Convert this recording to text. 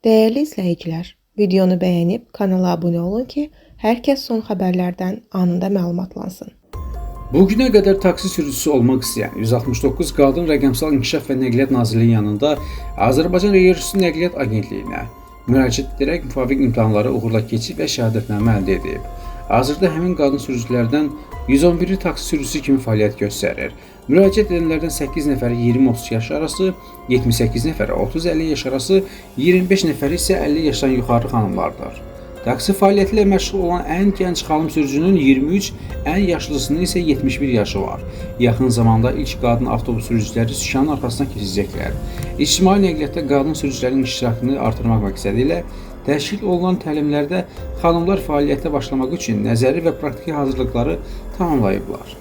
Değerli izləyicilər, videonu bəyənib kanala abunə olun ki, hər kəs son xəbərlərdən anında məlumatlansın. Bugüne kadar taksi sürücüsü olmak isteyen 169 qadın Rəqəmsal İnkişaf və Nəqliyyat Nazirliyi yanında Azərbaycan Yerüstü Nəqliyyat Agentliyinə müraciət edərək müvafiq imtahanları uğurla keçib və şəhadətnamə əldə edib. Hazırda həmin qadın sürücülərdən 111'i taksi sürücüsü kimi fəaliyyət göstərir. Müraciət edənlərdən 8 nəfəri 20-30 yaş arası, 78 nəfəri 30-50 yaş arası, 25 nəfəri isə 50 yaşdan yuxarı xanımlardır. Taksi fəaliyyəti ilə məşğul olan ən gənc xanım sürücünün 23, ən yaşlısının isə 71 yaşı var. Yaxın zamanda ilk qadın avtobus sürücüləri sükanın arxasına keçəcəklər. İctimai nəqliyyatda qadın sürücülərin iştirakını artırmaq məqsədi ilə təşkil olunan təlimlərdə xanımlar fəaliyyətə başlamaq üçün nəzəri və praktiki hazırlıqları tamamlayıblar.